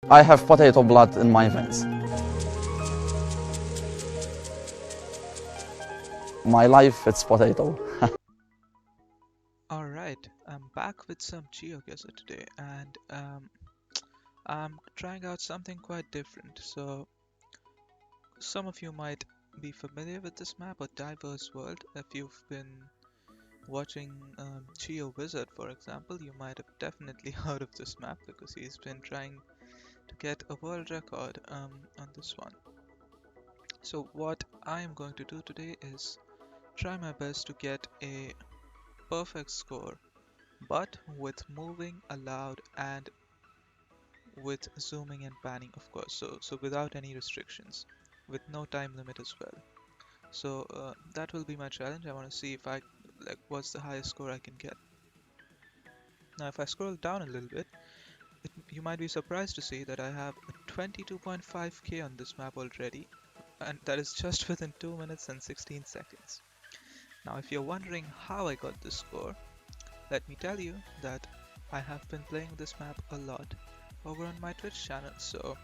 I have potato blood in my veins. My life, it's potato. Alright, I'm back with some GeoGuessr today, and I'm trying out something quite different. So some of you might be familiar with this map, a diverse world. If you've been watching GeoWizard, for example, you might have definitely heard of this map because he's been trying to get a world record on this one. So what I am going to do today is try my best to get a perfect score, but with moving allowed and with zooming and panning, of course, so without any restrictions, with no time limit as well. So that will be my challenge. I want to see if I like what's the highest score I can get. Now if I scroll down a little bit, you might be surprised to see that I have a 22.5k on this map already, and that is just within 2 minutes and 16 seconds. Now if you're wondering how I got this score, let me tell you that I have been playing this map a lot over on my Twitch channel, so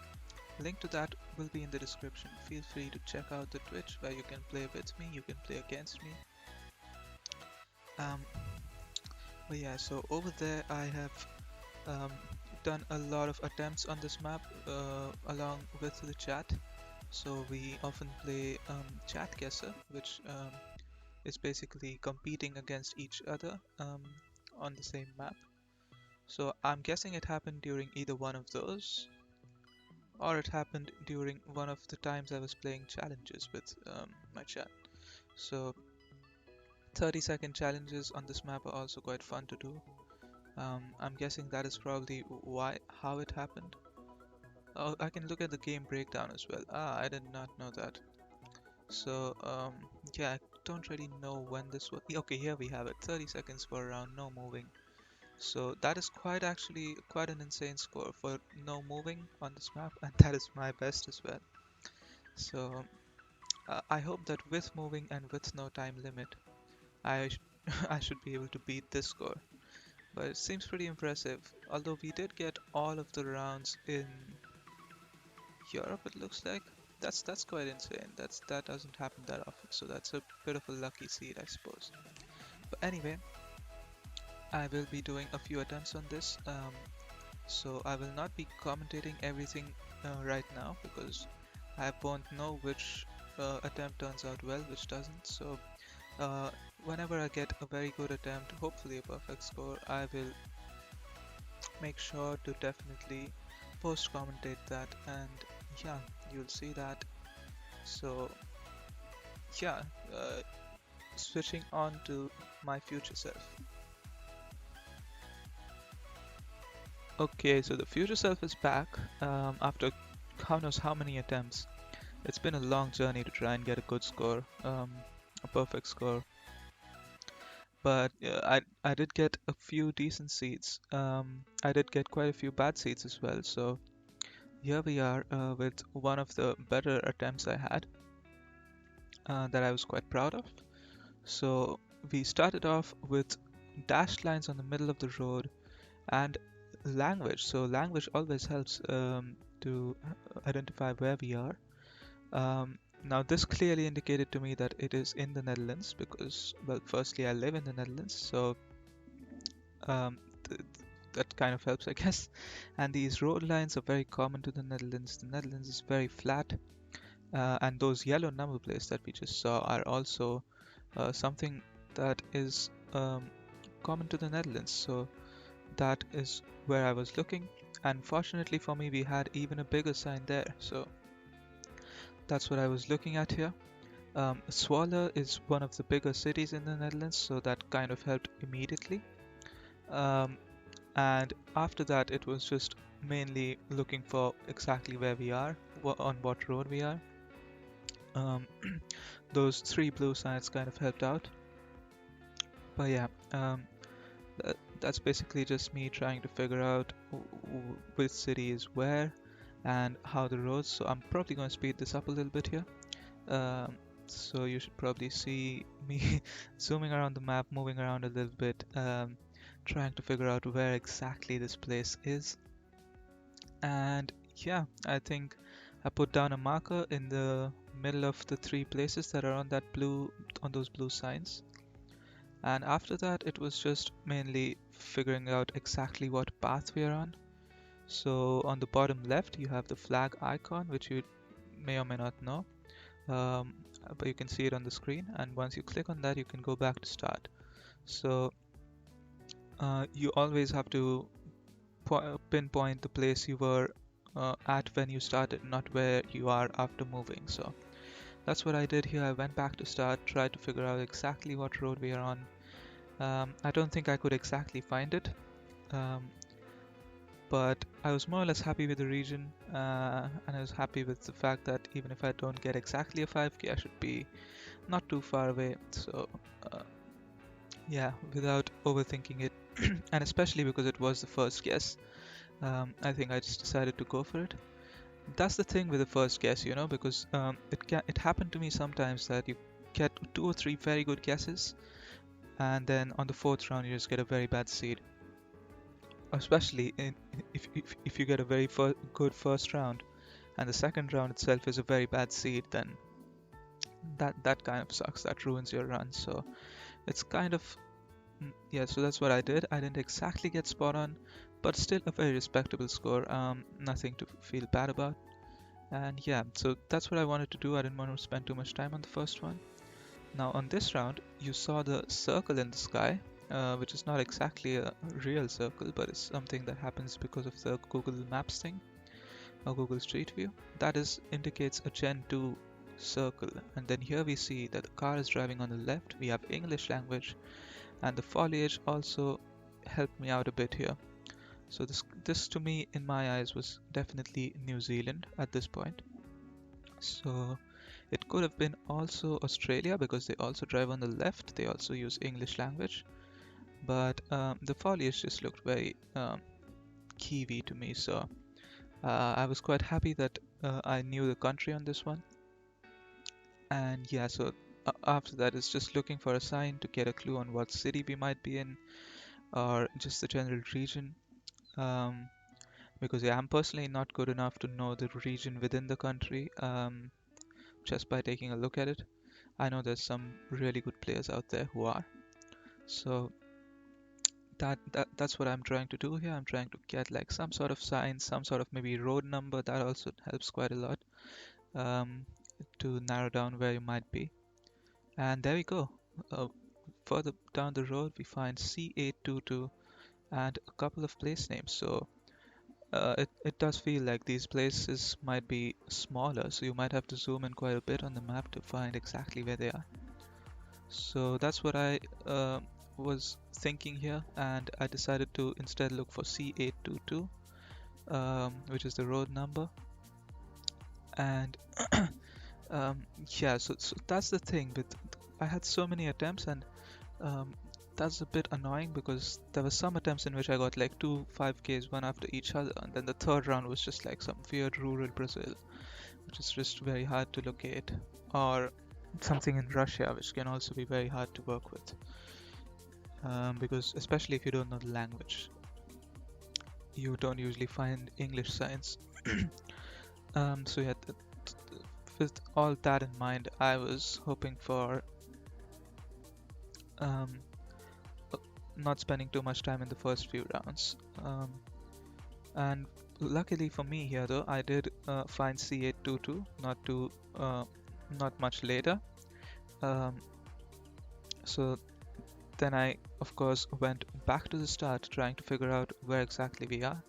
link to that will be in the description. Feel free to check out the Twitch where you can play with me, you can play against me. Um, but yeah, so over there I have um, done a lot of attempts on this map along with the chat. So we often play chat guesser, which is basically competing against each other on the same map. So I'm guessing it happened during either one of those, or it happened during one of the times I was playing challenges with my chat. So 30-second challenges on this map are also quite fun to do. I'm guessing that is probably how it happened. Oh, I can look at the game breakdown as well. Ah, I did not know that. So yeah, I don't really know when this was. Okay, here we have it. 30 seconds for a round, no moving. So that is actually quite an insane score for no moving on this map, and that is my best as well. So I hope that with moving and with no time limit, I I should be able to beat this score. But it seems pretty impressive. Although we did get all of the rounds in Europe, it looks like. That's quite insane. That doesn't happen that often, so that's a bit of a lucky seed, I suppose. But anyway, I will be doing a few attempts on this. So I will not be commentating everything right now because I won't know which attempt turns out well, which doesn't. So uh, whenever I get a very good attempt, hopefully a perfect score, I will make sure to definitely post commentate that, and yeah, you'll see that. So yeah, switching on to my future self. Okay, so the future self is back after God knows how many attempts. It's been a long journey to try and get a good score, a perfect score. But I did get a few decent seeds. I did get quite a few bad seeds as well. So here we are with one of the better attempts I had that I was quite proud of. So we started off with dashed lines on the middle of the road and language. So language always helps to identify where we are. Now this clearly indicated to me that it is in the Netherlands because, well, firstly I live in the Netherlands, so um, th that kind of helps, I guess. And these road lines are very common to the Netherlands. The Netherlands is very flat, and those yellow number plates that we just saw are also something that is common to the Netherlands. So that is where I was looking, and fortunately for me, we had even a bigger sign there. So that's what I was looking at here. Zwolle is one of the bigger cities in the Netherlands, so that kind of helped immediately. Um, and after that, it was just mainly looking for exactly where we are, on what road we are. Um, those three blue signs kind of helped out. But yeah, that's basically just me trying to figure out which city is where and how the roads. So I'm probably going to speed this up a little bit here. So you should probably see me zooming around the map, moving around a little bit, trying to figure out where exactly this place is. And yeah, I think I put down a marker in the middle of the three places that are on those blue signs. And after that, it was just mainly figuring out exactly what path we are on. So on the bottom left, you have the flag icon, which you may or may not know, um, but you can see it on the screen. And once you click on that, you can go back to start. So you always have to pinpoint the place you were at when you started, not where you are after moving. So that's what I did here. I went back to start, tried to figure out exactly what road we are on. I don't think I could exactly find it, um, but I was more or less happy with the region, and I was happy with the fact that even if I don't get exactly a 5k, I should be not too far away. So uh, yeah, without overthinking it, and especially because it was the first guess, I think I just decided to go for it. That's the thing with the first guess, because it happened to me sometimes that you get 2 or 3 very good guesses, and then on the fourth round you just get a very bad seed. Especially if you get a very good first round, and the second round itself is a very bad seed, then that kind of sucks. That ruins your run. So it's kind of yeah. So that's what I did. I didn't exactly get spot on, but still a very respectable score. Nothing to feel bad about. And yeah, so that's what I wanted to do. I didn't want to spend too much time on the first one. Now on this round, you saw the circle in the sky, which is not exactly a real circle, but it's something that happens because of the Google Maps thing, or Google Street View. That indicates a Gen 2 circle. And then here we see that the car is driving on the left. We have English language, and the foliage also helped me out a bit here. So this to me, in my eyes, was definitely New Zealand at this point. So it could have been also Australia because they also drive on the left. They also use English language. But the foliage just looked very Kiwi to me. So I was quite happy that I knew the country on this one. And yeah, so after that, it's just looking for a sign to get a clue on what city we might be in or just the general region. Um, because yeah, I'm personally not good enough to know the region within the country just by taking a look at it. I know there's some really good players out there who are. So that's what I'm trying to do here. I'm trying to get like some sort of sign, some sort of maybe road number. That also helps quite a lot um, to narrow down where you might be. And there we go. Further down the road, we find C822 and a couple of place names. So it does feel like these places might be smaller, so you might have to zoom in quite a bit on the map to find exactly where they are. So that's what I was thinking here, and I decided to instead look for C822, which is the road number. And yeah, so that's the thing. I had so many attempts, and um, that's a bit annoying because there were some attempts in which I got like 2 5Ks one after each other, and then the third round was just like some weird rural Brazil, which is just very hard to locate, or something in Russia, which can also be very hard to work with, because especially if you don't know the language, you don't usually find English signs. So yeah, with all that in mind, I was hoping for um, not spending too much time in the first few rounds. And luckily for me here, though, I did find C822 not much later. Um, so then I, of course, went back to the start trying to figure out where exactly we are.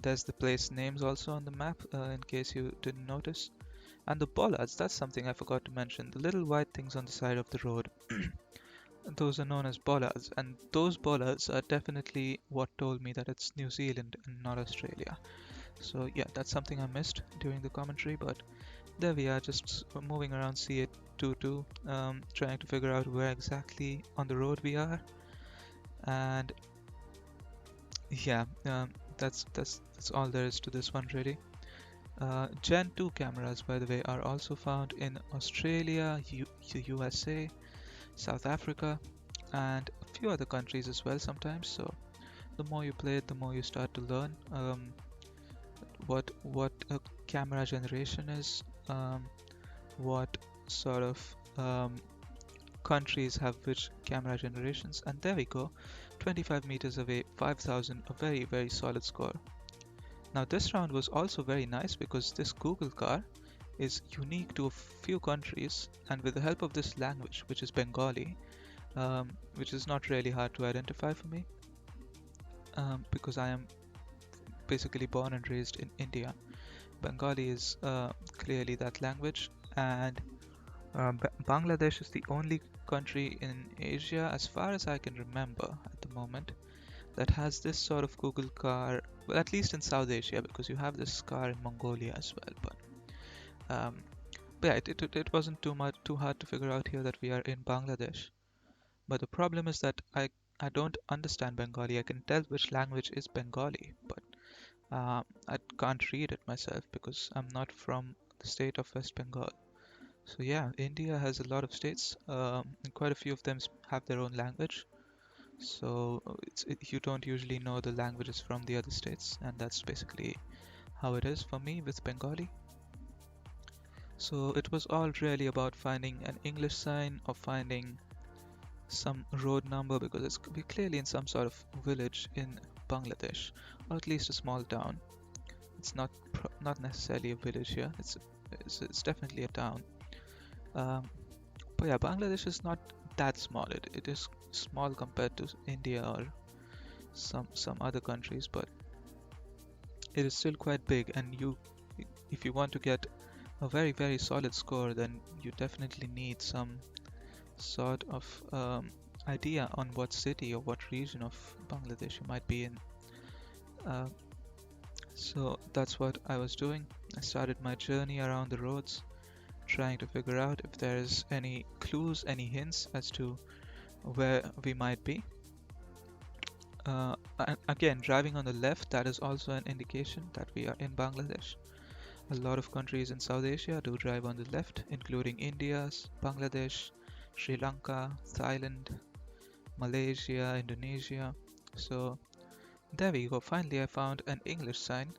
There's the place names also on the map, in case you didn't notice. And the bollards, that's something I forgot to mention. The little white things on the side of the road. Those are known as bollards, and those bollards are definitely what told me that it's New Zealand and not Australia. So yeah, that's something I missed during the commentary, but there we are, just moving around C822, trying to figure out where exactly on the road we are. And yeah, that's all there is to this one really. Gen 2 cameras, by the way, are also found in Australia, USA, South Africa, and a few other countries as well sometimes. So the more you play it, the more you start to learn what a camera generation is, what sort of countries have which camera generations, and there we go, 25 meters away, 5000, a very, very solid score. Now this round was also very nice because this Google car is unique to a few countries, and with the help of this language, which is Bengali, which is not really hard to identify for me, because I am basically born and raised in India. Bengali is clearly that language, and Bangladesh is the only country in Asia, as far as I can remember at the moment, that has this sort of Google car, well, at least in South Asia, because you have this car in Mongolia as well. Um, but yeah, it wasn't too hard to figure out here that we are in Bangladesh. But the problem is that I don't understand Bengali. I can tell which language is Bengali, but I can't read it myself because I'm not from the state of West Bengal. So yeah, India has a lot of states, and quite a few of them have their own language. So you don't usually know the languages from the other states, and that's basically how it is for me with Bengali. So it was all really about finding an English sign or finding some road number, because we're clearly in some sort of village in Bangladesh, or at least a small town. It's not necessarily a village here. It's definitely a town. Um, but yeah, Bangladesh is not that small. It is small compared to India or some other countries, but it is still quite big. And if you want to get a very, very solid score, then you definitely need some sort of idea on what city or what region of Bangladesh you might be in. Uh, so that's what I was doing. I started my journey around the roads, trying to figure out if there's any clues, any hints as to where we might be. And again, driving on the left, that is also an indication that we are in Bangladesh. A lot of countries in South Asia do drive on the left, including India, Bangladesh, Sri Lanka, Thailand, Malaysia, Indonesia. So there we go. Finally, I found an English sign,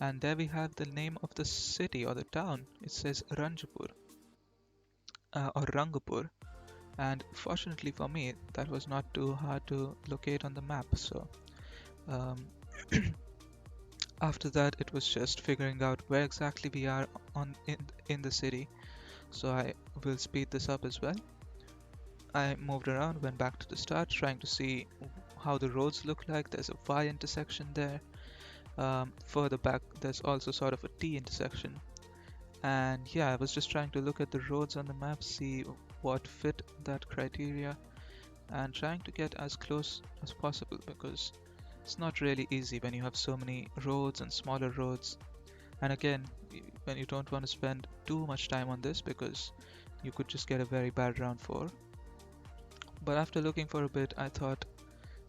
and there we have the name of the city or the town. It says Ranjapur or Rangapur, and fortunately for me, that was not too hard to locate on the map. So um, after that, it was just figuring out where exactly we are in the city. So I will speed this up as well. I moved around, went back to the start, trying to see how the roads look like. There's a Y intersection there. Further back, there's also sort of a T intersection. And yeah, I was just trying to look at the roads on the map, see what fit that criteria, and trying to get as close as possible, because it's not really easy when you have so many roads and smaller roads. And again, when you don't want to spend too much time on this, because you could just get a very bad round 4. But after looking for a bit, I thought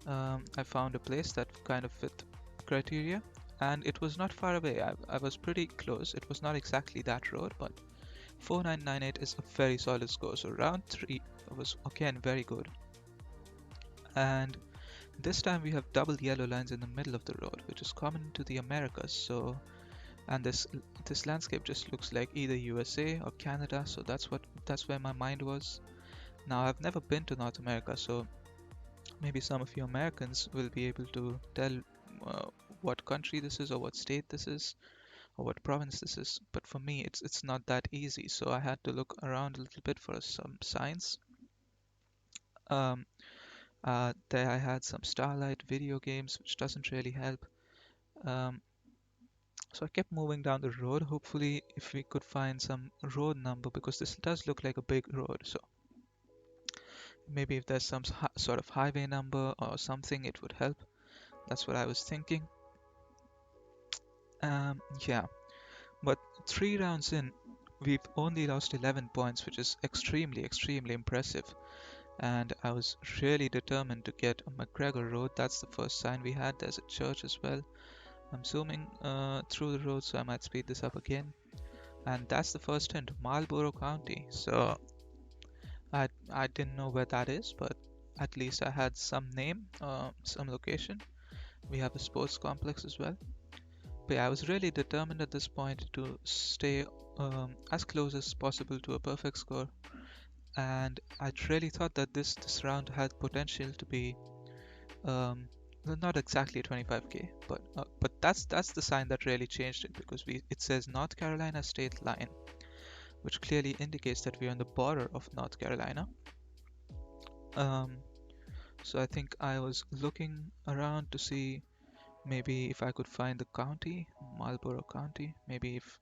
I found a place that kind of fit criteria, and it was not far away. I was pretty close. It was not exactly that road, but 4998 is a very solid score. So round 3 was again very good. And this time we have double yellow lines in the middle of the road, which is common to the Americas. So, and this landscape just looks like either USA or Canada. So that's where my mind was. Now I've never been to North America, so maybe some of you Americans will be able to tell what country this is, or what state this is, or what province this is. But for me, it's not that easy. So I had to look around a little bit for some signs. There I had some Starlight video games, which doesn't really help. Um, so I kept moving down the road, hopefully if we could find some road number, because this does look like a big road. So maybe if there's some sort of highway number or something, it would help. That's what I was thinking. Yeah, but 3 rounds in, we've only lost 11 points, which is extremely, extremely impressive. And I was really determined to get on McGregor Road. That's the first sign we had. There's a church as well. I'm zooming through the road, so I might speed this up again. And that's the first hint, Marlborough County. So I didn't know where that is, but at least I had some name, some location. We have a sports complex as well. But yeah, I was really determined at this point to stay as close as possible to a perfect score, and I really thought that this round had potential to be um, well, not exactly 25k, but that's the sign that really changed it, because it says North Carolina state line, which clearly indicates that we're on the border of North Carolina. Um, so I think I was looking around to see maybe if I could find the county, Marlborough County. Maybe if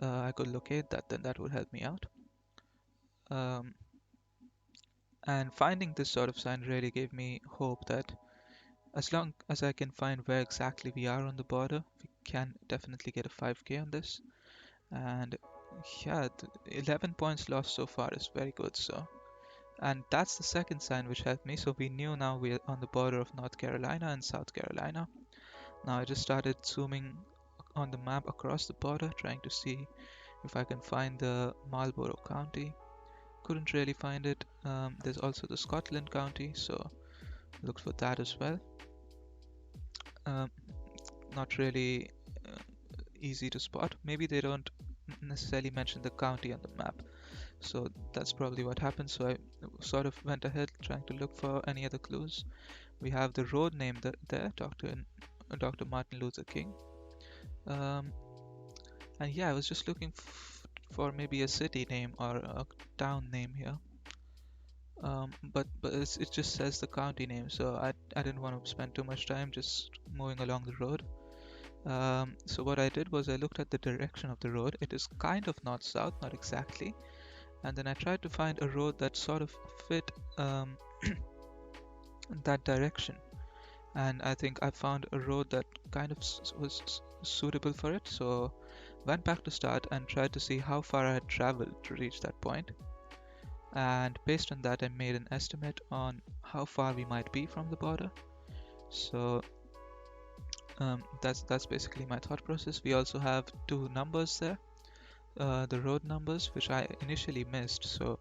I could locate that, then that would help me out. Um, and finding this sort of sign really gave me hope that as long as I can find where exactly we are on the border, we can definitely get a 5k on this. And yeah, 11 points lost so far is very good. So, and that's the second sign which helped me. So we knew now we're on the border of North Carolina and South Carolina. Now I just started zooming on the map across the border, trying to see if I can find the Marlborough County. Couldn't really find it. There's also the Scotland County, so look for that as well. Um, Not really uh, easy to spot. Maybe they don't necessarily mention the county on the map, so that's probably what happened. So I sort of went ahead trying to look for any other clues. We have the road name there, Dr. Martin Luther King. Um, and yeah, I was just looking for maybe a city name or a town name here. But it just says the county name, so I didn't want to spend too much time just moving along the road. So what I did was I looked at the direction of the road. It is kind of north-south, not exactly. And then I tried to find a road that sort of fit that direction. And I think I found a road that kind of was suitable for it. So went back to start and tried to see how far I had traveled to reach that point. And based on that, I made an estimate on how far we might be from the border. So that's basically my thought process. We also have two numbers there, the road numbers, which I initially missed. So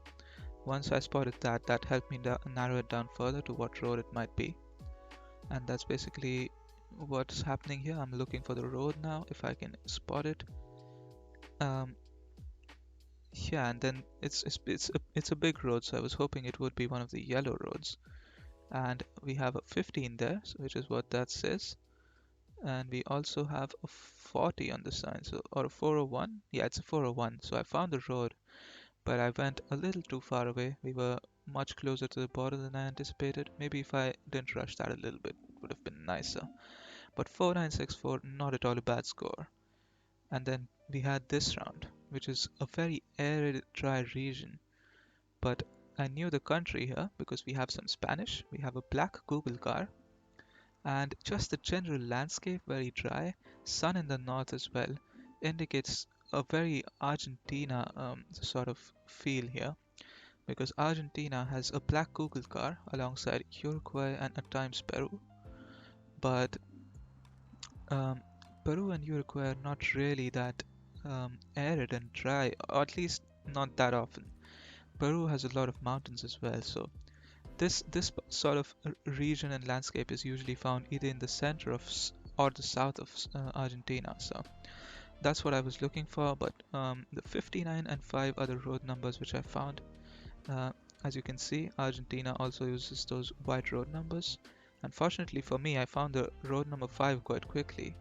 once I spotted that, that helped me narrow it down further to what road it might be. And that's basically what's happening here. I'm looking for the road now, if I can spot it. Yeah, and then it's a big road, so I was hoping it would be one of the yellow roads. And we have a 15 there, which is what that says. And we also have a 40 on the sign, so or a 401. Yeah, it's a 401. So I found the road, but I went a little too far away. We were much closer to the border than I anticipated. Maybe if I didn't rush that a little bit, it would have been nicer. But 4964, not at all a bad score. And then we had this round, which is a very arid, dry region. But I knew the country here because we have some Spanish, we have a black Google car, and just the general landscape very dry, sun in the north as well, indicates a very Argentina sort of feel here, because Argentina has a black Google car alongside Uruguay and at times Peru. But um, Peru and Uruguay are not really that arid and dry, or at least not that often. Peru has a lot of mountains as well, so this sort of region and landscape is usually found either in the center of or the south of Argentina. So that's what I was looking for. But the 59 and 5 are the road numbers which I found. Uh, as you can see, Argentina also uses those white road numbers. Unfortunately for me, I found the road number 5 quite quickly.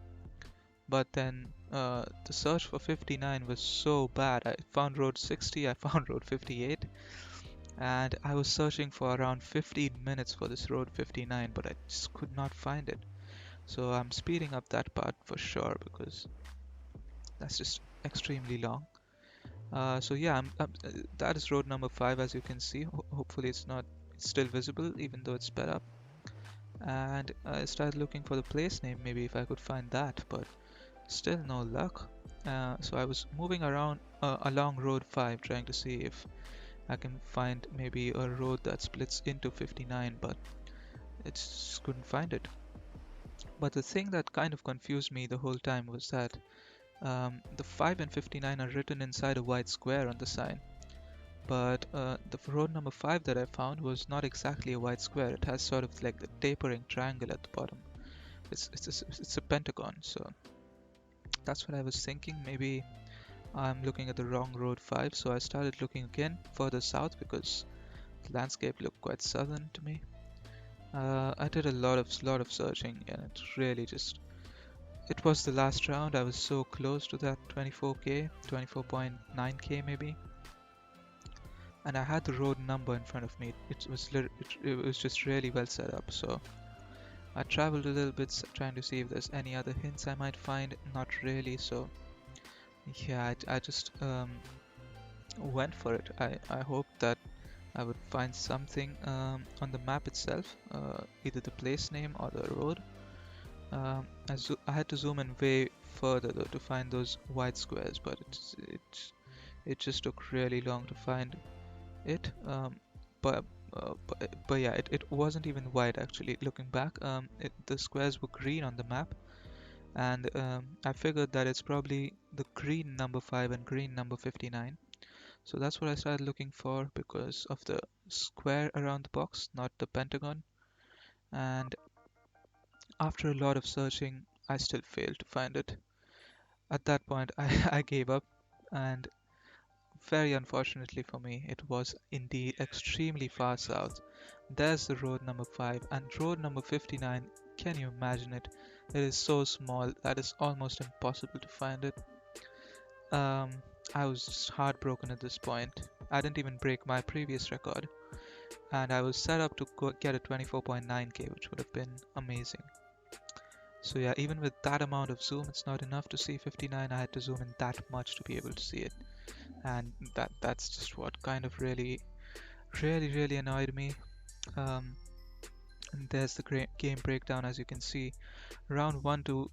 But then the search for 59 was so bad. I found road 60, I found road 58, and I was searching for around 15 minutes for this road 59, but I just could not find it. So I'm speeding up that part for sure because that's just extremely long. So yeah, that is road number 5, as you can see. Hopefully it's still visible even though it's sped up. And I started looking for the place name, maybe if I could find that, but still no luck. So I was moving around along road 5 trying to see if I can find maybe a road that splits into 59, but it just couldn't find it. But the thing that kind of confused me the whole time was that the 5 and 59 are written inside a white square on the sign. But the road number 5 that I found was not exactly a white square. It has sort of like the tapering triangle at the bottom. It's a pentagon, so That's what I was thinking. Maybe I'm looking at the wrong road 5, so I started looking again further south because the landscape looked quite southern to me. I did a lot of searching, and it really just it was the last round. I was so close to that 24k, 24.9k maybe, and I had the road number in front of me. It was just really well set up. So I traveled a little bit trying to see if there's any other hints I might find. Not really. So yeah, I just went for it. I hoped that I would find something on the map itself, either the place name or the road. I had to zoom in way further though to find those white squares, but it just took really long to find it. But, but yeah, it wasn't even white actually. Looking back, the squares were green on the map, and I figured that it's probably the green number 5 and green number 59. So that's what I started looking for because of the square around the box, not the pentagon. And after a lot of searching, I still failed to find it. At that point, I gave up, and very unfortunately for me, it was indeed extremely far south. There's the road number 5, and road number 59. Can you imagine it? It is so small that it's almost impossible to find it. Um, I was just heartbroken at this point. I didn't even break my previous record, and I was set up to get a 24.9k, which would have been amazing. So yeah, even with that amount of zoom, it's not enough to see 59. I had to zoom in that much to be able to see it, and that's just what kind of really annoyed me. Um, and there's the game breakdown, as you can see. Round 2,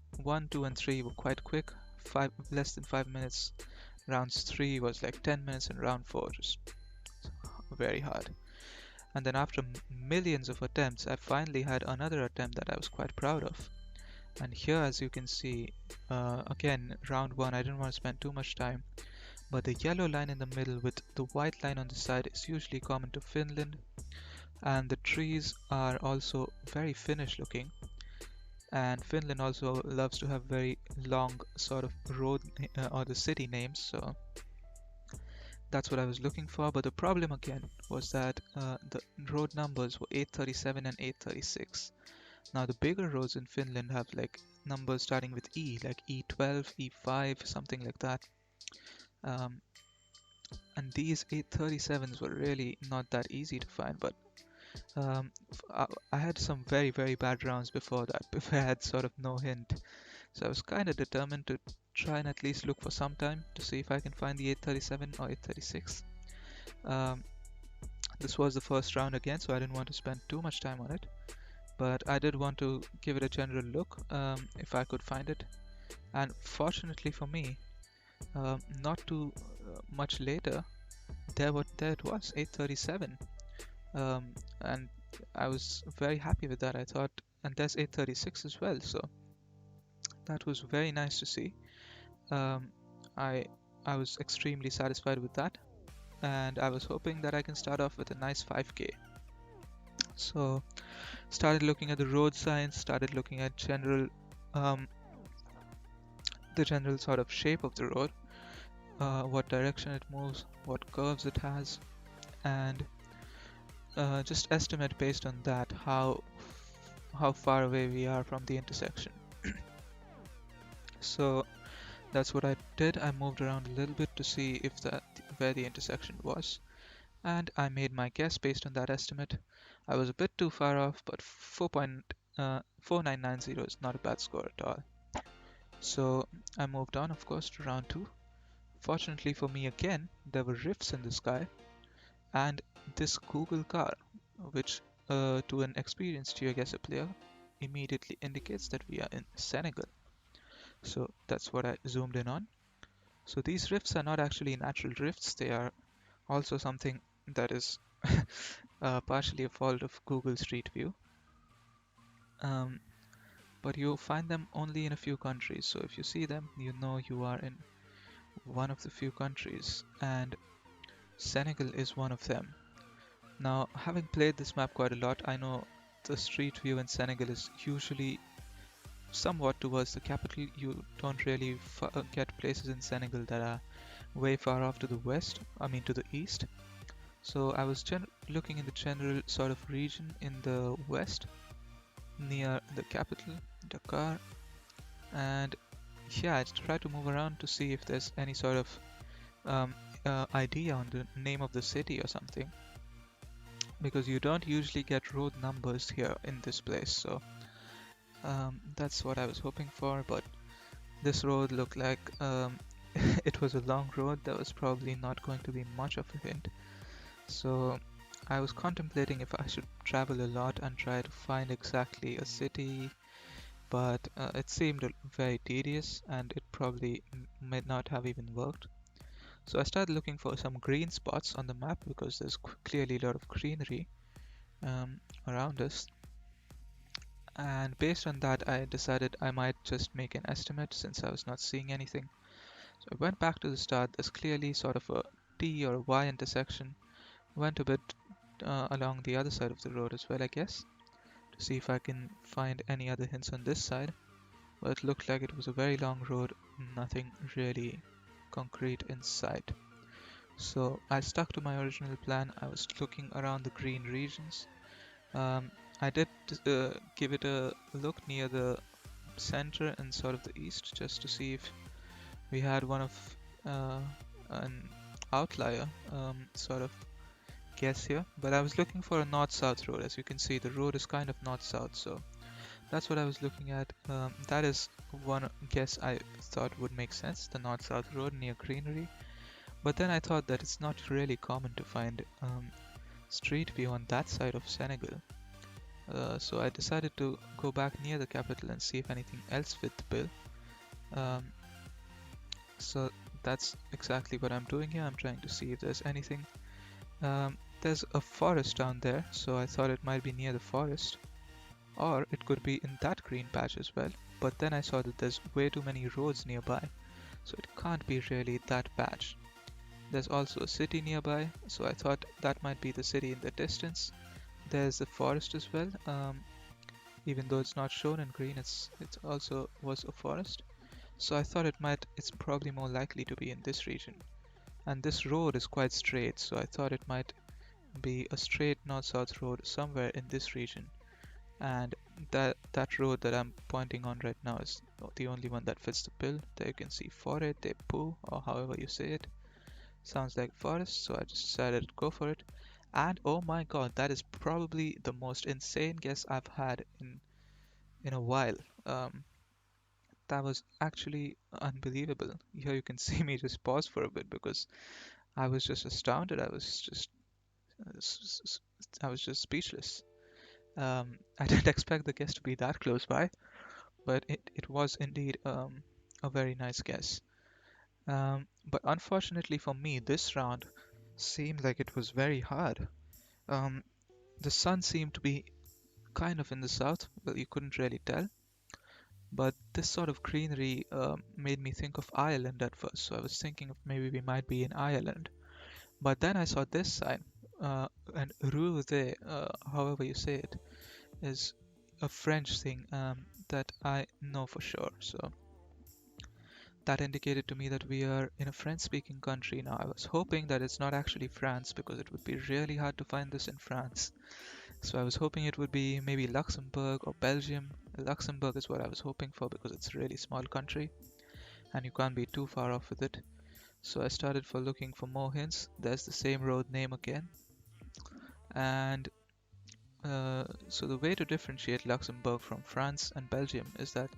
and 3 were quite quick, less than 5 minutes. Rounds 3 was like 10 minutes, and round 4 just very hard. And then after millions of attempts, I finally had another attempt that I was quite proud of. And here, as you can see, again, round 1, I didn't want to spend too much time, but the yellow line in the middle with the white line on the side is usually common to Finland, and the trees are also very Finnish looking. And Finland also loves to have very long sort of road or the city names, so that's what I was looking for. But the problem again was that the road numbers were 837 and 836. Now the bigger roads in Finland have like numbers starting with E, like E12, E5, something like that. Um, and these 837s were really not that easy to find, but I had some very bad rounds before that, before I had sort of no hint. So I was kind of determined to try and at least look for some time to see if I can find the 837 or 836. Um, this was the first round again, so I didn't want to spend too much time on it. But I did want to give it a general look if I could find it. And fortunately for me, not too much later, there it was, 837. And I was very happy with that. I thought, and there's 836 as well, so that was very nice to see. Um, I I was extremely satisfied with that, and I was hoping that I can start off with a nice 5k. So started looking at the road signs, started looking at um, the general sort of shape of the road, what direction it moves, what curves it has, and just estimate based on that how far away we are from the intersection. So that's what I did. I moved around a little bit to see if where the intersection was, and I made my guess based on that estimate. I was a bit too far off, but 4.4990 is not a bad score at all. So I moved on, of course, to round 2. Fortunately for me again, there were rifts in the sky, and this Google car, which to an experienced GeoGuessr player immediately indicates that we are in Senegal. So that's what I zoomed in on. So these rifts are not actually natural rifts, they are also something that is partially a fault of Google Street View. Um, but you find them only in a few countries. So if you see them, you know you are in one of the few countries, and Senegal is one of them. Now, having played this map quite a lot, I know the Street View in Senegal is usually somewhat towards the capital. You don't really get places in Senegal that are way far off to the west, I mean to the east. So I was looking in the general sort of region in the west near the capital, Dakar, and yeah, I tried to move around to see if there's any sort of um, idea on the name of the city or something, because you don't usually get road numbers here in this place. So that's what I was hoping for, but this road looked like it was a long road. There was probably not going to be much of a hint. So I was contemplating if I should travel a lot and try to find exactly a city, but it seemed very tedious and it probably may not have even worked. So I started looking for some green spots on the map because there's clearly a lot of greenery around us. And based on that, I decided I might just make an estimate since I was not seeing anything. So I went back to the start. There's clearly sort of a T or a Y intersection. Went a bit along the other side of the road as well, I guess, to see if I can find any other hints on this side. But it looked like it was a very long road, nothing really concrete in sight. So I stuck to my original plan. I was looking around the green regions. Um, I did give it a look near the center and sort of the east just to see if we had one of an outlier sort of guess here. But I was looking for a north-south road. As you can see, the road is kind of north-south, so that's what I was looking at. That is one guess I thought would make sense, the north-south road near greenery. But then I thought that it's not really common to find street view on that side of Senegal. So I decided to go back near the capital and see if anything else fit the bill. Um, so that's exactly what I'm doing here. I'm trying to see if there's anything. There's a forest down there, so I thought it might be near the forest. Or it could be in that green patch as well. But then I saw that there's way too many roads nearby, so it can't be really that patch. There's also a city nearby, so I thought that might be the city in the distance. There's the forest as well. Even though it's not shown in green, it also was a forest. So I thought it's probably more likely to be in this region. And this road is quite straight, so I thought it might be a straight north-south road somewhere in this region. And that road that I'm pointing on right now is the only one that fits the bill. There you can see Forêt de Pau, or however you say it. Sounds like forest, so I just decided to go for it. And oh my god, that is probably the most insane guess I've had in a while. That was actually unbelievable. Here you can see me just pause for a bit because I was just astounded. I was just speechless. I didn't expect the guess to be that close by, but it was indeed a very nice guess. But unfortunately for me, this round seemed like it was very hard. Um, the sun seemed to be kind of in the south, well, you couldn't really tell. But this sort of greenery made me think of Ireland at first, so I was thinking of maybe we might be in Ireland. But then I saw this sign, and Roue, however you say it, is a French thing that I know for sure. So that indicated to me that we are in a French-speaking country now. I was hoping that it's not actually France because it would be really hard to find this in France. So I was hoping it would be maybe Luxembourg or Belgium. Luxembourg is what I was hoping for because it's a really small country and you can't be too far off with it. So I started for looking for more hints. There's the same road name again. And so the way to differentiate Luxembourg from France and Belgium is that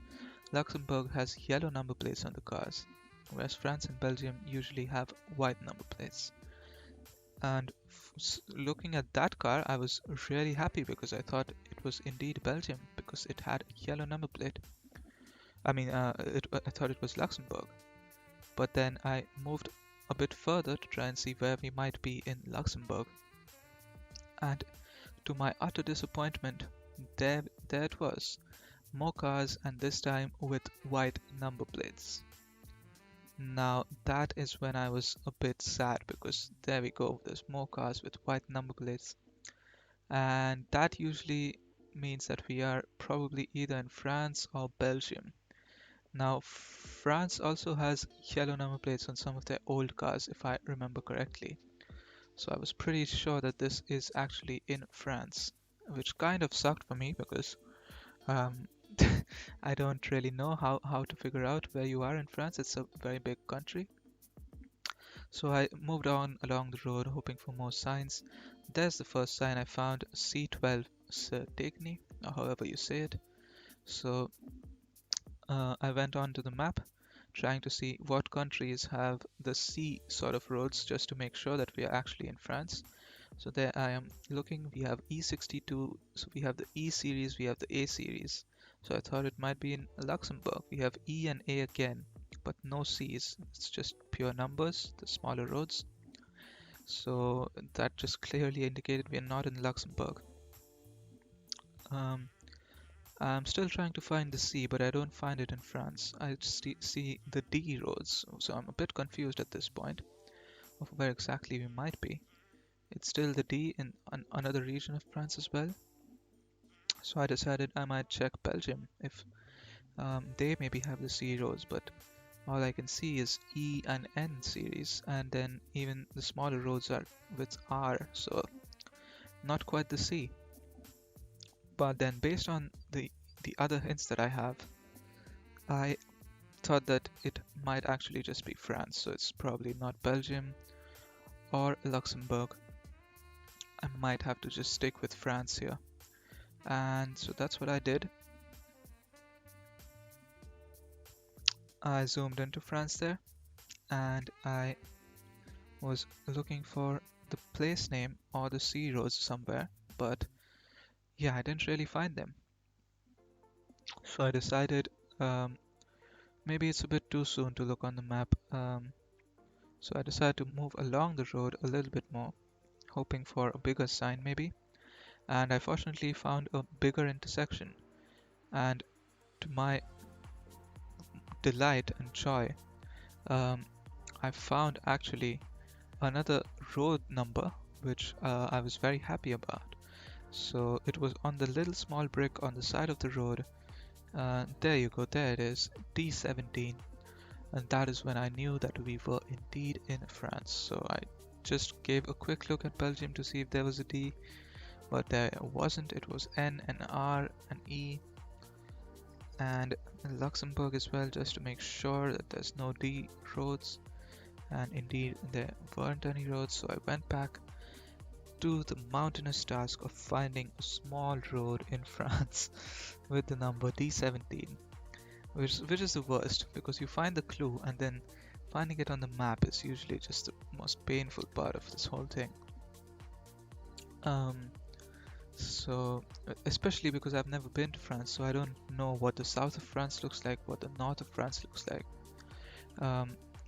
Luxembourg has yellow number plates on the cars, whereas France and Belgium usually have white number plates. And looking at that car, I was really happy because I thought it was indeed Belgium because it had a yellow number plate. I thought it was Luxembourg. But then I moved a bit further to try and see where we might be in Luxembourg. And to my utter disappointment, there it was. More cars, and this time with white number plates. Now that is when I was a bit sad because there we go, there's more cars with white number plates. And that usually means that we are probably either in France or Belgium. Now, France also has yellow number plates on some of their old cars, if I remember correctly. So I was pretty sure that this is actually in France, which kind of sucked for me because um, I don't really know how to figure out where you are in France. It's a very big country. So I moved on along the road hoping for more signs. There's the first sign I found, C12 Certegny, or however you say it. So I went on to the map trying to see what countries have the C sort of roads just to make sure that we are actually in France. So there I am looking, we have E62, so we have the E series, we have the A series. So I thought it might be in Luxembourg. We have E and A again, but no C's. It's just pure numbers, the smaller roads. So that just clearly indicated we are not in Luxembourg. Um, I'm still trying to find the C, but I don't find it in France. I just see the D roads, so I'm a bit confused at this point of where exactly we might be. It's still the D in another region of France as well. So I decided I might check Belgium if they maybe have the C roads, but all I can see is E and N series, and then even the smaller roads are with R, so not quite the C. But then based on the other hints that I have, I thought that it might actually just be France, so it's probably not Belgium or Luxembourg. I might have to just stick with France here. And so that's what I did. I zoomed into France there, and I was looking for the place name or the sea roads somewhere, but yeah, I didn't really find them. So I decided maybe it's a bit too soon to look on the map. So I decided to move along the road a little bit more, hoping for a bigger sign maybe. And I fortunately found a bigger intersection. And to my delight and joy, um, I found actually another road number which I was very happy about. So it was on the little small brick on the side of the road. There you go, there it is, D17. And that is when I knew that we were indeed in France. So I just gave a quick look at Belgium to see if there was a D, but there wasn't. It was N and R and E and Luxembourg as well, just to make sure that there's no D roads. And indeed there weren't any roads, so I went back to the mountainous task of finding a small road in France with the number D17, which is the worst because you find the clue and then finding it on the map is usually just the most painful part of this whole thing. So especially because I've never been to France, so I don't know what the south of France looks like, what the north of France looks like.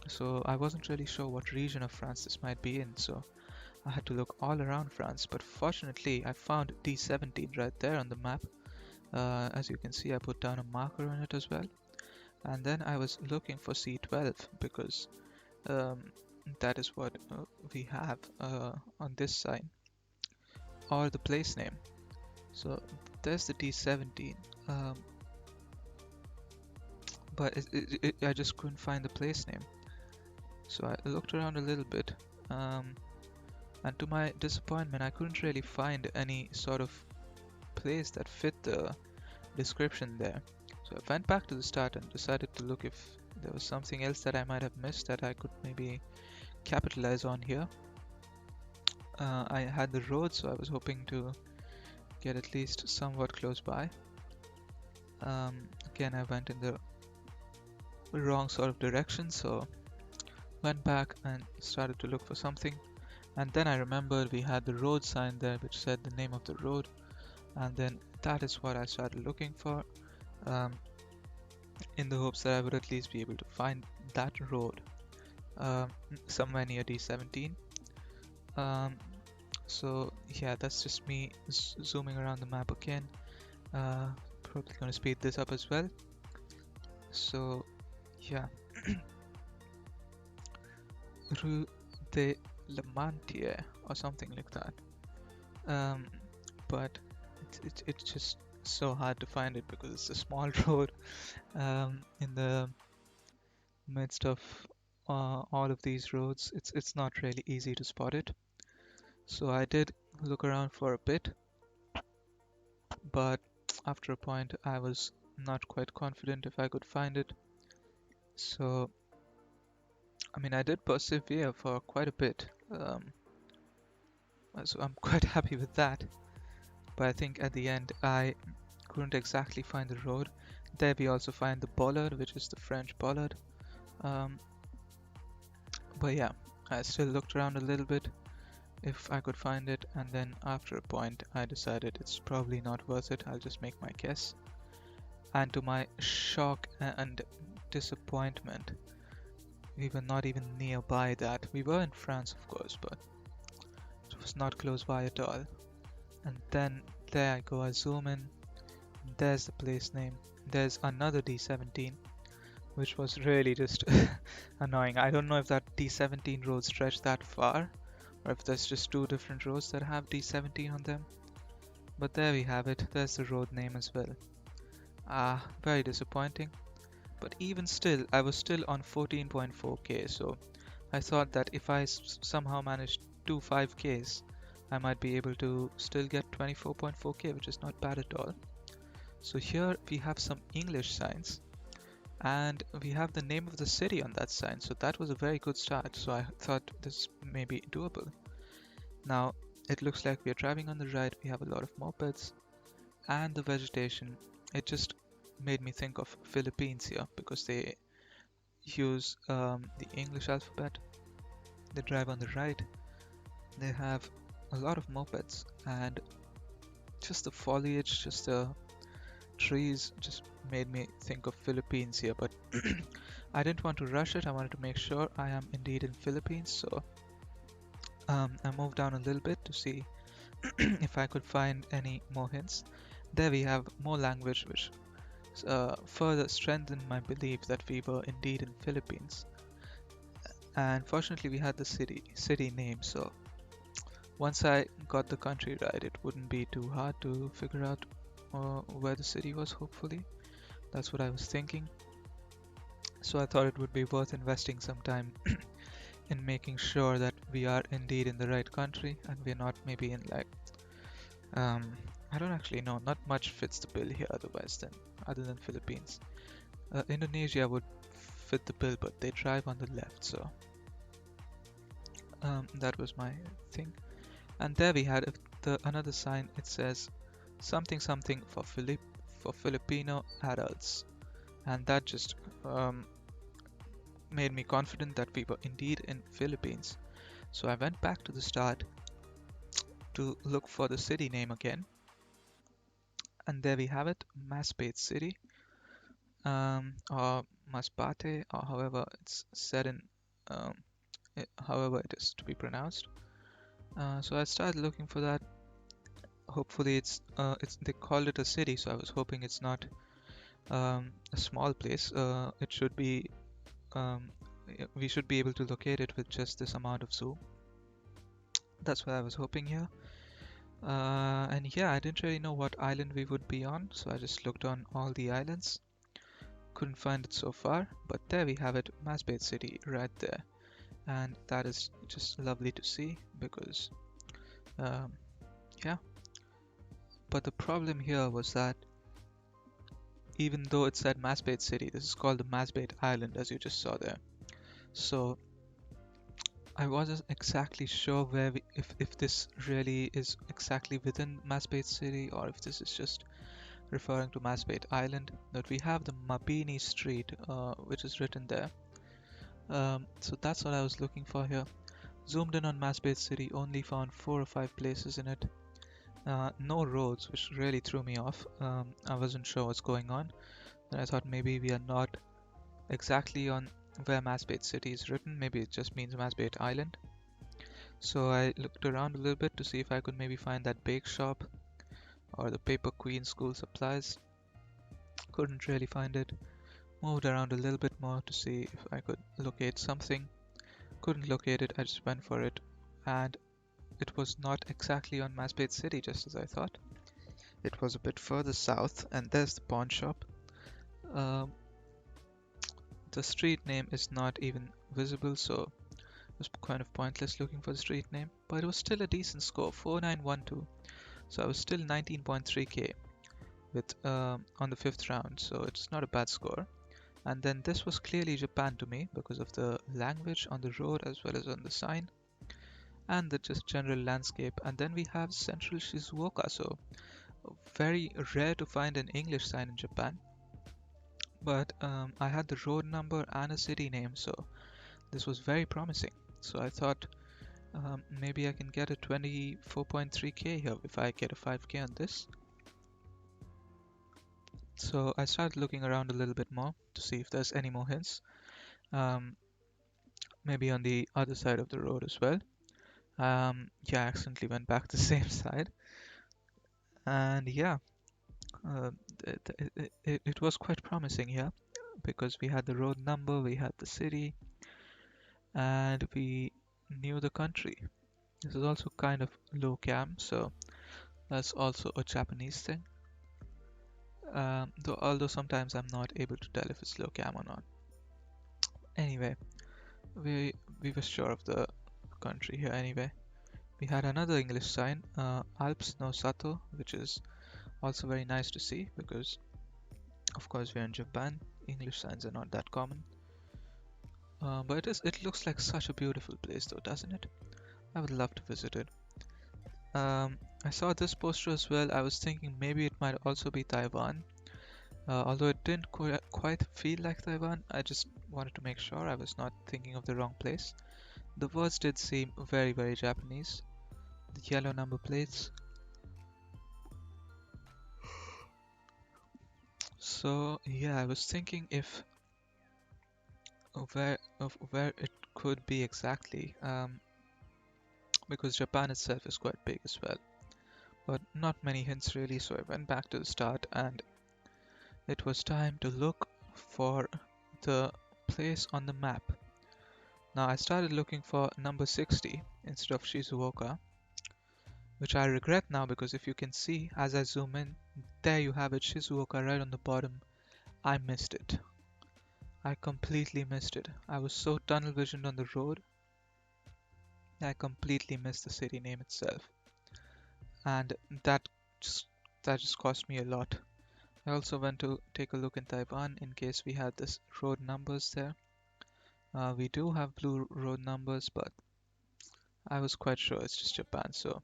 So I wasn't really sure what region of France this might be in, so I had to look all around France, but fortunately I found D17 right there on the map. As you can see, I put down a marker on it as well. And then I was looking for C12 because that is what we have on this sign, or the place name. So there's the D17, but I just couldn't find the place name. So I looked around a little bit, and to my disappointment, I couldn't really find any sort of place that fit the description there. So I went back to the start and decided to look if there was something else that I might have missed that I could maybe capitalize on here. I had the road, so I was hoping to get at least somewhat close by. Again, I went in the wrong sort of direction, so went back and started to look for something. And then I remembered we had the road sign there which said the name of the road, and then that is what I started looking for, in the hopes that I would at least be able to find that road somewhere near D17. So yeah, that's just me zooming around the map again. Probably going to speed this up as well. So yeah, Rue de la Mantier or something like that. But it's just so hard to find it because it's a small road in the midst of all of these roads. It's not really easy to spot it. So I did look around for a bit, but after a point I was not quite confident if I could find it. So I mean, I did persevere for quite a bit, so I'm quite happy with that. But I think at the end I couldn't exactly find the road. There we also find the bollard, which is the French bollard. Um, but yeah, I still looked around a little bit if I could find it, and then after a point I decided it's probably not worth it. I'll just make my guess. And to my shock and disappointment, we were not even nearby that. We were in France, of course, but it was not close by at all. And then there I go, I zoom in. There's the place name. There's another D17, which was really just annoying. I don't know if that D17 road stretched that far, or if there's just two different roads that have D17 on them. But there we have it. There's the road name as well. Very disappointing. But even still, I was still on 14.4k, so I thought that if I somehow managed 5Ks, I might be able to still get 24.4k, which is not bad at all. So here we have some English signs, and we have the name of the city on that sign, so that was a very good start. So I thought this may be doable. Now it looks like we are driving on the right. We have a lot of mopeds, and the vegetation, it just made me think of Philippines here because they use the English alphabet. They drive on the right. They have a lot of mopeds, and just the foliage, just the trees just made me think of Philippines here. But I didn't want to rush it. I wanted to make sure I am indeed in Philippines. So I moved down a little bit to see if I could find any more hints. There we have more language, which further strengthened my belief that we were indeed in Philippines. And fortunately we had the city name, so once I got the country right, it wouldn't be too hard to figure out where the city was, hopefully. That's what I was thinking. So I thought it would be worth investing some time in making sure that we are indeed in the right country and we're not maybe in like I don't actually know, not much fits the bill here otherwise than other than Philippines. Indonesia would fit the bill, but they drive on the left, so that was my thing. And there we had another sign. It says something something for Filipino adults, and that just made me confident that we were indeed in Philippines. So I went back to the start to look for the city name again, and there we have it, Masbate City, or Masbate, or however it's said in however it is to be pronounced. So I started looking for that. Hopefully it's they called it a city, so I was hoping it's not a small place. It should be we should be able to locate it with just this amount of zoom. That's what I was hoping here. And yeah, I didn't really know what island we would be on, so I just looked on all the islands. Couldn't find it so far, but there we have it, Masbate City right there. And that is just lovely to see because yeah. But the problem here was that even though it said Masbate City, this is called the Masbate Island, as you just saw there. So I wasn't exactly sure where if this really is exactly within Masbate City or if this is just referring to Masbate Island. But we have the Mabini Street, which is written there. So that's what I was looking for here. Zoomed in on Masbate City, only found 4 or 5 places in it. No roads, which really threw me off. I wasn't sure what's going on, and I thought maybe we are not exactly on where Masbate City is written. Maybe it just means Masbate Island. So I looked around a little bit to see if I could maybe find that bake shop or the Paper Queen school supplies. Couldn't really find it. Moved around a little bit more to see if I could locate something. Couldn't locate it, I just went for it, and it was not exactly on Masbate City, just as I thought. It was a bit further south, and there's the pawn shop. Um, the street name is not even visible, so it was kind of pointless looking for the street name, but it was still a decent score, 4912. So I was still 19.3k with on the fifth round, so it's not a bad score. And then this was clearly Japan to me because of the language on the road as well as on the sign and the just general landscape. And then we have Central Shizuoka, so very rare to find an English sign in Japan. But I had the road number and a city name, so this was very promising. So I thought maybe I can get a 24.3k here if I get a 5k on this. So I started looking around a little bit more to see if there's any more hints. Maybe on the other side of the road as well. Yeah, I accidentally went back the same side. And yeah, uh, it was quite promising here because we had the road number, we had the city, and we knew the country. This is also kind of low cam, so that's also a Japanese thing. Although sometimes I'm not able to tell if it's low cam or not. Anyway, we were sure of the country here anyway. We had another English sign, Alps no Sato, which is also very nice to see because, of course, we're in Japan. English signs are not that common. But it looks like such a beautiful place though, doesn't it? I would love to visit it. I saw this poster as well. I was thinking maybe it might also be Taiwan. Although it didn't quite feel like Taiwan, I just wanted to make sure I was not thinking of the wrong place. The words did seem very, very Japanese. The yellow number plates. So yeah, I was thinking if where it could be exactly, because Japan itself is quite big as well, but not many hints really. So I went back to the start, and it was time to look for the place on the map. Now I started looking for number 60 instead of Shizuoka, which I regret now because if you can see as I zoom in, there you have it, Shizuoka right on the bottom. I missed it. I completely missed it. I was so tunnel visioned on the road, I completely missed the city name itself. And that just cost me a lot. I also went to take a look in Taiwan in case we had this road numbers there. We do have blue road numbers, but I was quite sure it's just Japan. So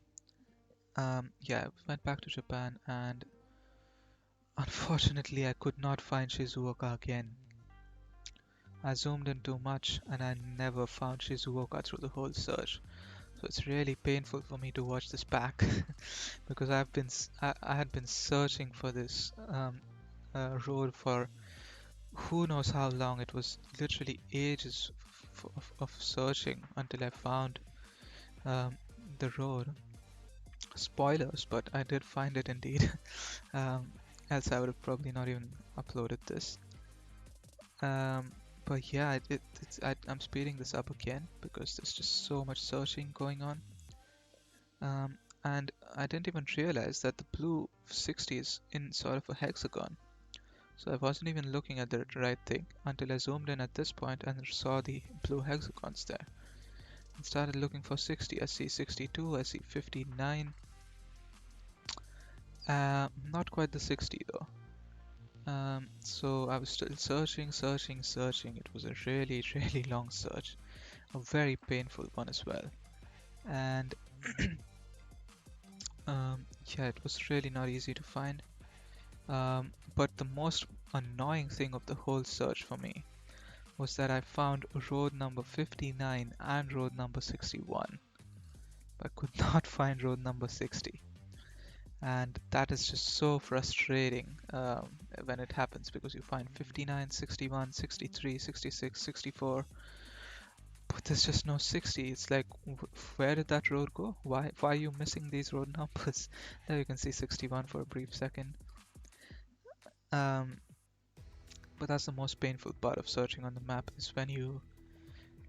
yeah, I went back to Japan, and unfortunately I could not find Shizuoka again. I zoomed in too much and I never found Shizuoka through the whole search. So it's really painful for me to watch this back because I had been searching for this road for who knows how long. It was literally ages of searching until I found um, the road. Spoilers, but I did find it indeed. um, Else I would have probably not even uploaded this. But yeah, I'm speeding this up again because there's just so much searching going on. And I didn't even realize that the blue 60 is in sort of a hexagon. So I wasn't even looking at the right thing until I zoomed in at this point and saw the blue hexagons there. And started looking for 60. I see 62, I see 59. Not quite the 60 though. So I was still searching. It was a really, really long search, a very painful one as well. And yeah, it was really not easy to find. But the most annoying thing of the whole search for me was that I found road number 59 and road number 61. I could not find road number 60. And that is just so frustrating when it happens because you find 59, 61, 63, 66, 64, but there's just no 60. It's like, where did that road go? Why are you missing these road numbers? There you can see 61 for a brief second. But that's the most painful part of searching on the map, is when you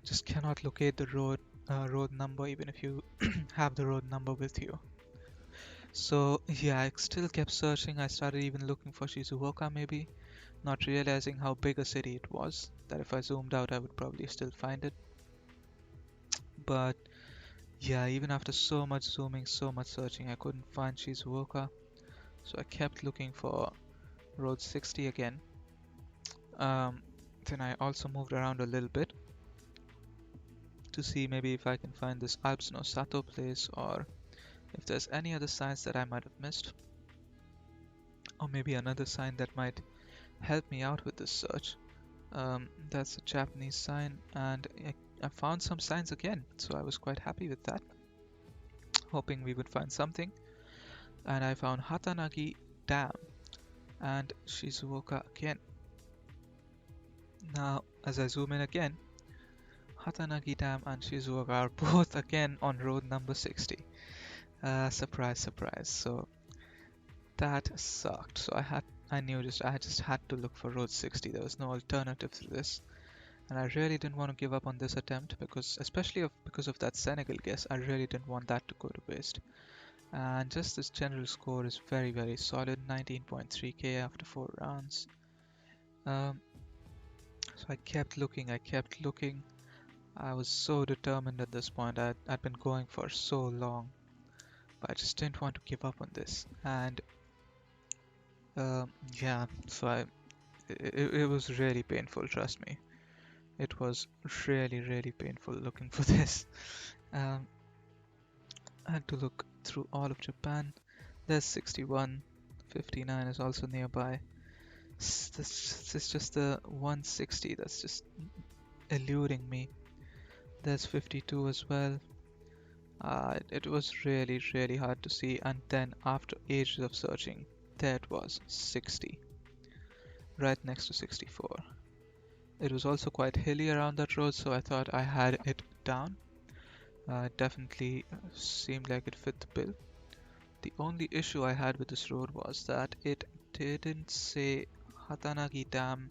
just cannot locate the road number even if you have the road number with you. So yeah, I still kept searching. I started even looking for Shizuoka maybe, not realizing how big a city it was, that if I zoomed out I would probably still find it. But yeah, even after so much zooming, so much searching, I couldn't find Shizuoka. So I kept looking for Road 60 again. Um, then I also moved around a little bit to see maybe if I can find this Alps no Sato place, or if there's any other signs that I might have missed, or maybe another sign that might help me out with this search. That's a Japanese sign, and I found some signs again, so I was quite happy with that, hoping we would find something. And I found Hatanagi Dam and Shizuoka again. Now, as I zoom in again, Hatanagi Dam and Shizuoka are both again on road number 60. Surprise, surprise. So that sucked. So I just had to look for road 60. There was no alternative to this. And I really didn't want to give up on this attempt because, because of that Senegal guess, I really didn't want that to go to waste. And just this general score is very, very solid, 19.3k after 4 rounds. So I kept looking, I kept looking. I was so determined at this point. I'd been going for so long, but I just didn't want to give up on this. And yeah, so it was really painful, trust me. It was really, really painful looking for this. Um, I had to look through all of Japan. There's 61, 59 is also nearby. This is just the 160 that's just eluding me. There's 52 as well. It was really, really hard to see, and then after ages of searching, there it was, 60, right next to 64. It was also quite hilly around that road, so I thought I had it down. It definitely seemed like it fit the bill. The only issue I had with this road was that it didn't say Hatanagi Dam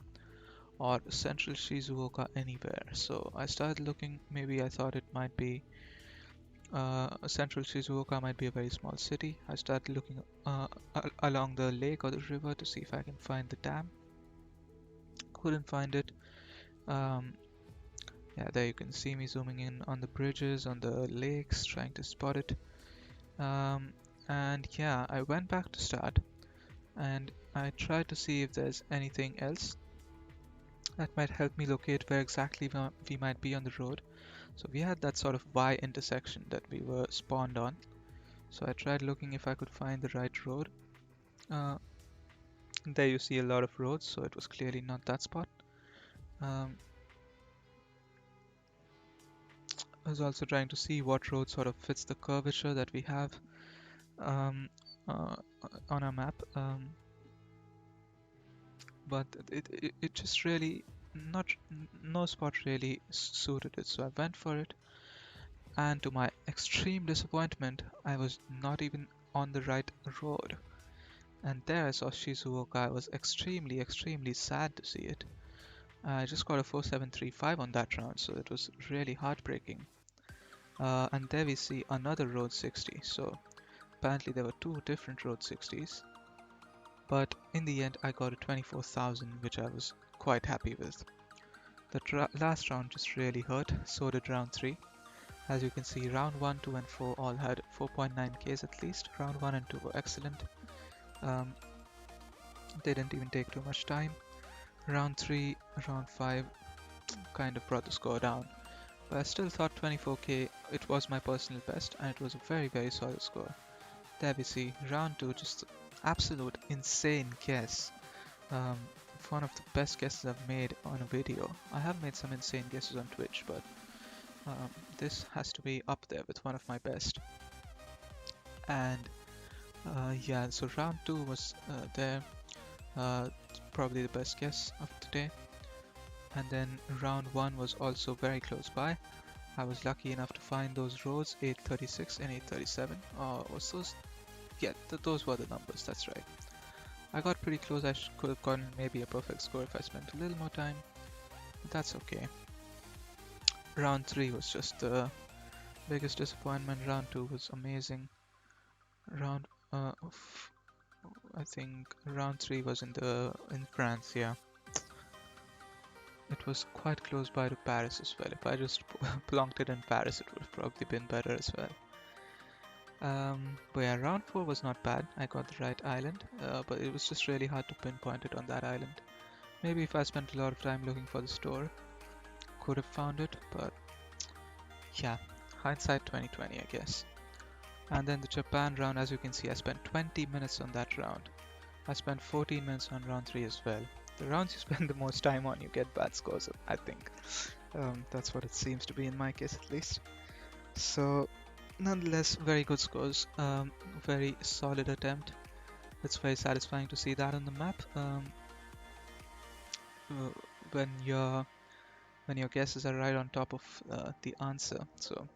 or Central Shizuoka anywhere. So I started looking, maybe I thought it might be Central Shizuoka might be a very small city. I started looking along the lake or the river to see if I can find the dam. Couldn't find it. Um, yeah, there you can see me zooming in on the bridges, on the lakes, trying to spot it. And yeah, I went back to start and I tried to see if there's anything else that might help me locate where exactly we might be on the road. So we had that sort of Y intersection that we were spawned on. So I tried looking if I could find the right road. Uh, there you see a lot of roads, so it was clearly not that spot. Um, I was also trying to see what road sort of fits the curvature that we have um, uh, on our map. But it just really not no spot really suited it, so I went for it, and to my extreme disappointment I was not even on the right road, and there I saw Shizuoka. I was extremely sad to see it. I just got a 4735 on that round, so it was really heartbreaking. And there we see another road 60, so apparently there were two different road 60s, but in the end I got a 24,000, which I was quite happy with. The last round just really hurt, so did round 3. As you can see, round 1, 2 and 4 all had 4.9Ks at least. Round 1 and 2 were excellent. Um, they didn't even take too much time. Round 3, round 5 kind of brought the score down. But I still thought 24k, it was my personal best, and it was a very solid score. There we see, round 2, just absolute insane guess. Um, one of the best guesses I've made on a video. I have made some insane guesses on Twitch, but this has to be up there with one of my best. And yeah, so round 2 was there, probably the best guess of today. And then round 1 was also very close by. I was lucky enough to find those roads, 836 and 837. Was those? Yeah, those were the numbers, that's right. I got pretty close. I could have gotten maybe a perfect score if I spent a little more time, but that's okay. Round 3 was just the biggest disappointment. Round 2 was amazing. Round I think round 3 was in France, yeah. It was quite close by to Paris as well. If I just plonked it in Paris, it would have probably been better as well. But yeah, round 4 was not bad. I got the right island, but it was just really hard to pinpoint it on that island. Maybe if I spent a lot of time looking for the store, could have found it, but yeah, hindsight 2020, I guess. And then the Japan round, as you can see, I spent 20 minutes on that round. I spent 14 minutes on round 3 as well. The rounds you spend the most time on, you get bad scores, I think. That's what it seems to be in my case, at least. So, nonetheless, very good scores. Very solid attempt. It's very satisfying to see that on the map. Uh, when your guesses are right on top of the answer. So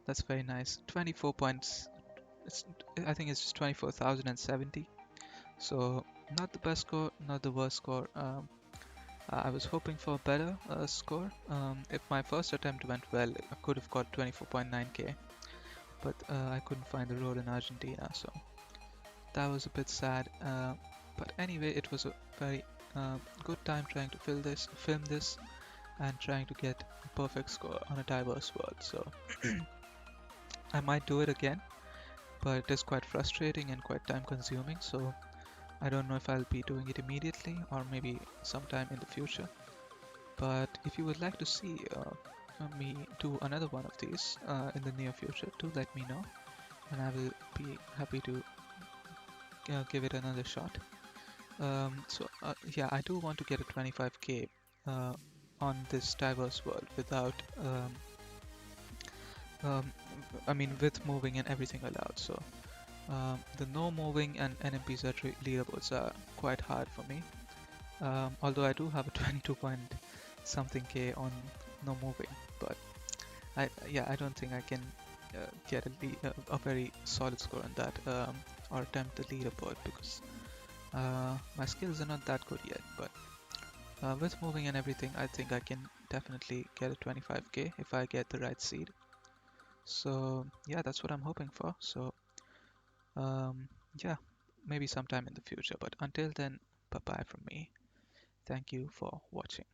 that's very nice. 24 points. I think it's just 24,070. So not the best score, not the worst score. I was hoping for a better score. If my first attempt went well, I could have got 24.9k, but I couldn't find the road in Argentina, so that was a bit sad. But anyway, it was a very good time trying to film this, and trying to get a perfect score on a diverse world. So I might do it again, but it is quite frustrating and quite time consuming. So I don't know if I'll be doing it immediately or maybe sometime in the future. But if you would like to see me do another one of these in the near future, do let me know, and I will be happy to give it another shot. Yeah, I do want to get a 25k on this diverse world without, um, I mean, with moving and everything allowed. So the no moving and NMPs leaderboards are quite hard for me. Although I do have a 22 point something k on no moving, but I don't think I can get a very solid score on that, or attempt the leaderboard, because my skills are not that good yet. But with moving and everything, I think I can definitely get a 25k if I get the right seed. So yeah, that's what I'm hoping for. So um, yeah, maybe sometime in the future. But until then, bye bye from me. Thank you for watching.